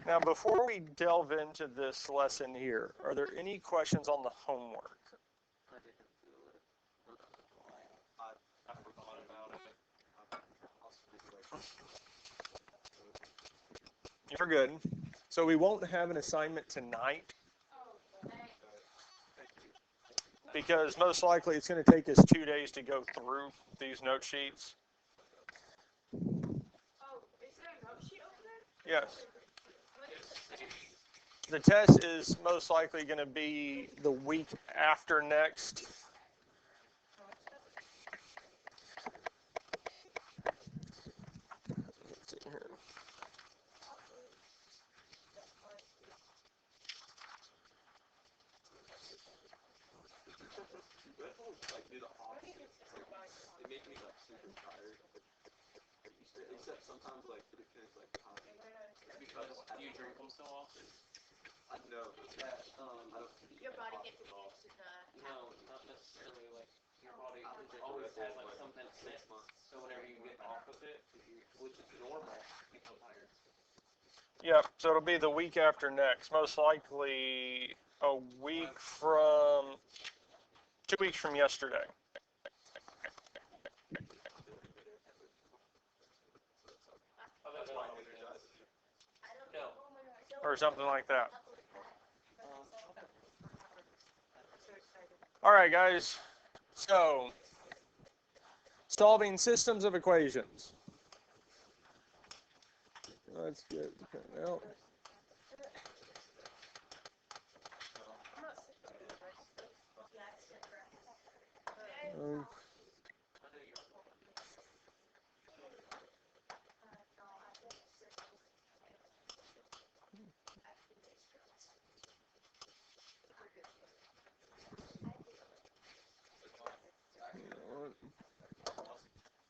Now, before we delve into this lesson here, are there any questions on the homework? You're good. So we won't have an assignment tonight because most likely it's going to take us 2 days to go through these note sheets. Oh, is there a note sheet over there? Yes. The test is most likely going to be the week after next. Let's see here. Except sometimes like it feels like Because you drink them so often? I know that I don't Your body gets used to the. No, not necessarily. Like your body always has like something set. So whenever you get off of it, which is normal, you feel tired. Yep, so it'll be the week after next, most likely a week from, 2 weeks from yesterday. No. Or something like that. All right, guys. So, solving systems of equations. Let's get the pen out.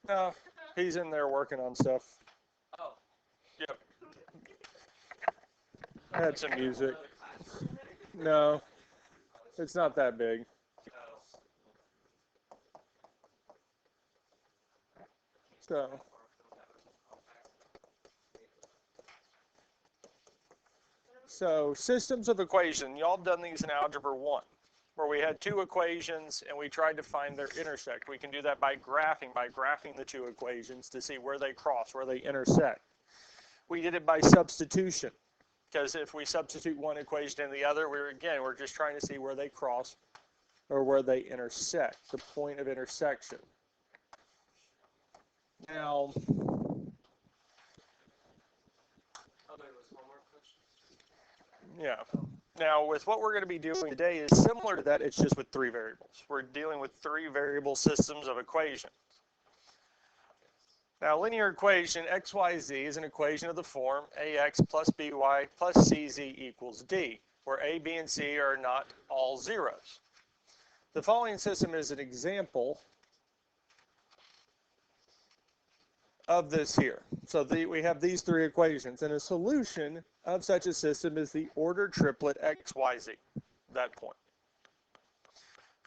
No, he's in there working on stuff. Oh. Yep. I had some music. No, it's not that big. So systems of equation. Y'all done these in Algebra 1, where we had 2 equations and we tried to find their intersect. We can do that by graphing the 2 equations to see where they cross, where they intersect. We did it by substitution, because if we substitute one equation in the other, we're just trying to see where they cross or where they intersect, the point of intersection. Now, yeah. Now, with what we're going to be doing today is similar to that, it's just with 3 variables. We're dealing with 3 variable systems of equations. Now, linear equation XYZ is an equation of the form AX plus BY plus CZ equals D, where A, B, and C are not all zeros. The following system is an example of this here. So we have these 3 equations, and a solution of such a system is the ordered triplet XYZ, that point,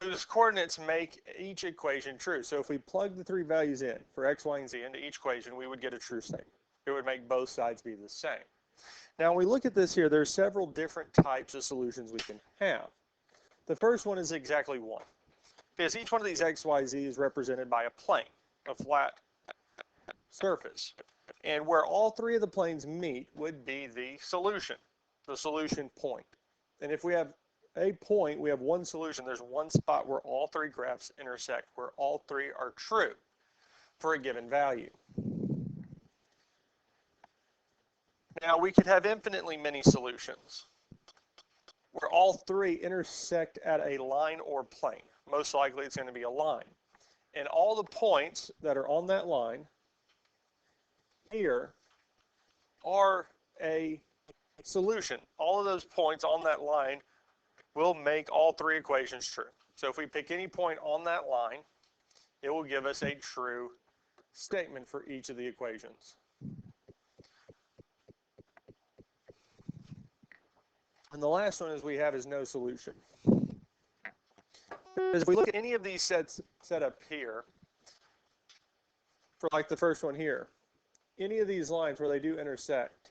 whose coordinates make each equation true. So if we plug the 3 values in for X, Y, and Z into each equation, we would get a true statement. It would make both sides be the same. Now, when we look at this here, there's several different types of solutions we can have. The first one is exactly 1, because each one of these X, Y, Z is represented by a plane, a flat surface. And where all 3 of the planes meet would be the solution point. And if we have a point, we have one solution. There's one spot where all 3 graphs intersect, where all 3 are true for a given value. Now, we could have infinitely many solutions where all 3 intersect at a line or plane. Most likely it's going to be a line. And all the points that are on that line here are a solution. All of those points on that line will make all 3 equations true. So if we pick any point on that line, it will give us a true statement for each of the equations. And the last one we have is no solution. Because if we look at any of these sets set up here, for like the first one here, any of these lines where they do intersect,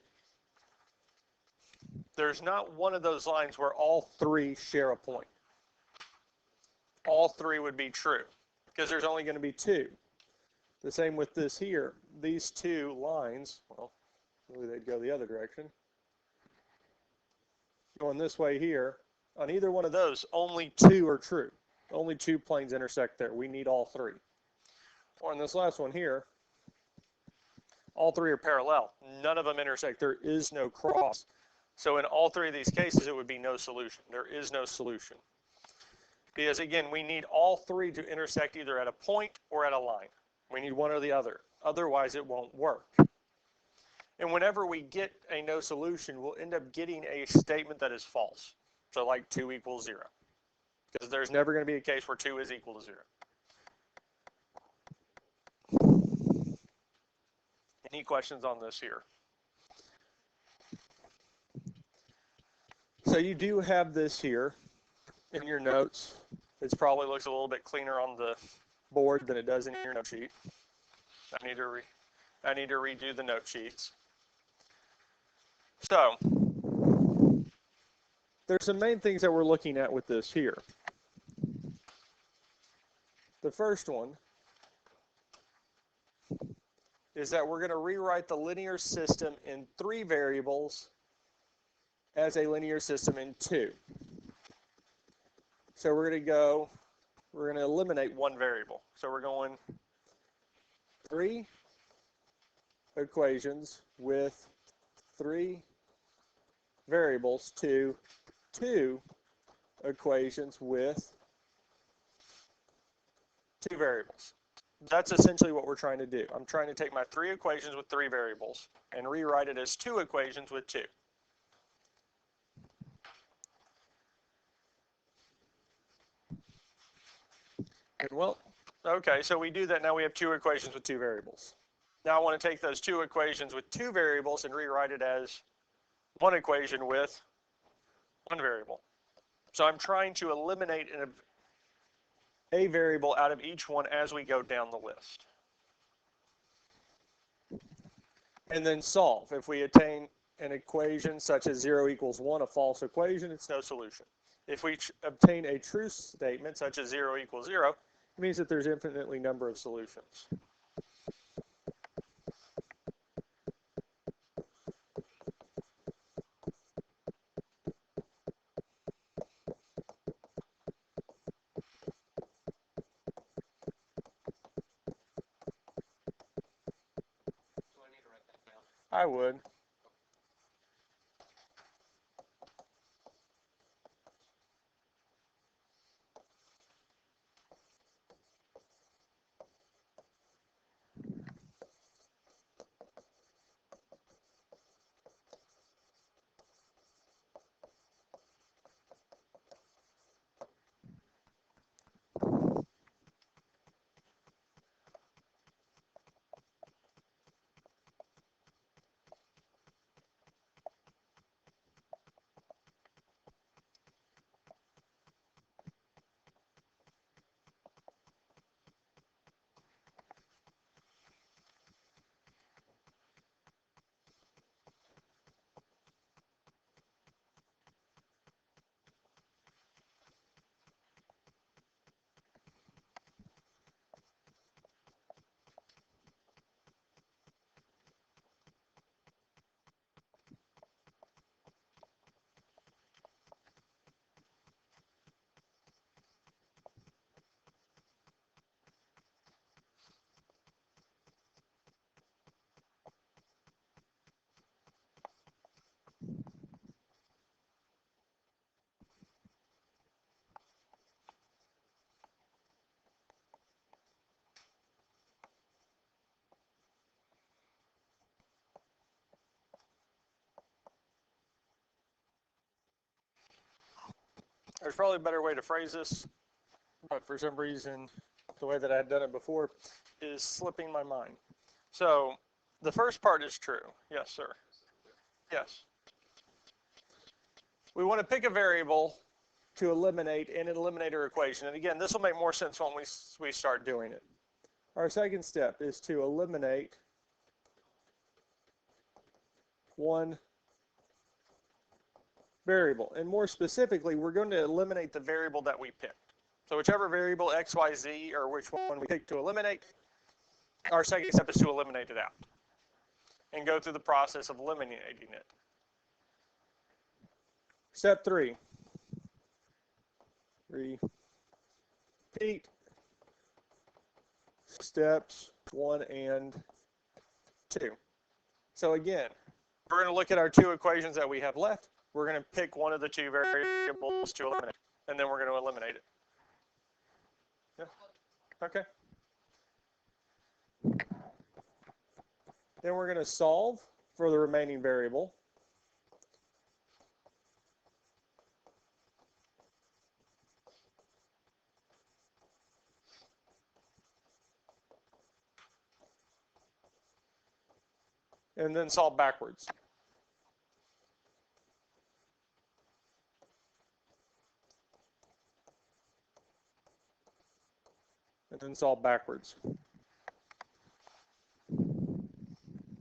there's not one of those lines where all three share a point. All three would be true because there's only going to be two. The same with this here. These two lines, well, maybe they'd go the other direction. Going this way here, on either one of those, only two are true. Only two planes intersect there. We need all three. Or on this last one here, all three are parallel. None of them intersect. There is no cross. So in all three of these cases, it would be no solution. There is no solution. Because again, we need all three to intersect either at a point or at a line. We need one or the other. Otherwise, it won't work. And whenever we get a no solution, we'll end up getting a statement that is false. So like 2 equals 0. Because there's never going to be a case where 2 is equal to 0. Any questions on this here? So you do have this here in your notes. It probably looks a little bit cleaner on the board than it does in your note sheet. I need to redo the note sheets. So there's some main things that we're looking at with this here. The first one is that we're going to rewrite the linear system in 3 variables as a linear system in 2. So we're going to eliminate one variable. So we're going 3 equations with 3 variables to 2 equations with 2 variables. That's essentially what we're trying to do. I'm trying to take my 3 equations with 3 variables and rewrite it as 2 equations with 2. Well, okay, so we do that. Now we have 2 equations with 2 variables. Now I want to take those 2 equations with 2 variables and rewrite it as 1 equation with 1 variable. So I'm trying to eliminate a variable out of each one as we go down the list. And then solve. If we attain an equation such as 0 equals 1, a false equation, it's no solution. If we obtain a true statement such as 0 equals 0, it means that there's infinitely number of solutions. I would. There's probably a better way to phrase this, but for some reason, the way that I had done it before is slipping my mind. So the first part is true. Yes, sir. Yes. We want to pick a variable to eliminate an eliminator equation. And again, this will make more sense when we start doing it. Our second step is to eliminate one variable. And more specifically, we're going to eliminate the variable that we picked. So whichever variable, x, y, z, or which one we pick to eliminate, our second step is to eliminate it out and go through the process of eliminating it. Step 3. Repeat steps 1 and 2. So again, we're going to look at our two equations that we have left. We're going to pick one of the two variables to eliminate, and then we're going to eliminate it. Yeah. Okay. Then we're going to solve for the remaining variable. And then solve backwards. And then solve backwards.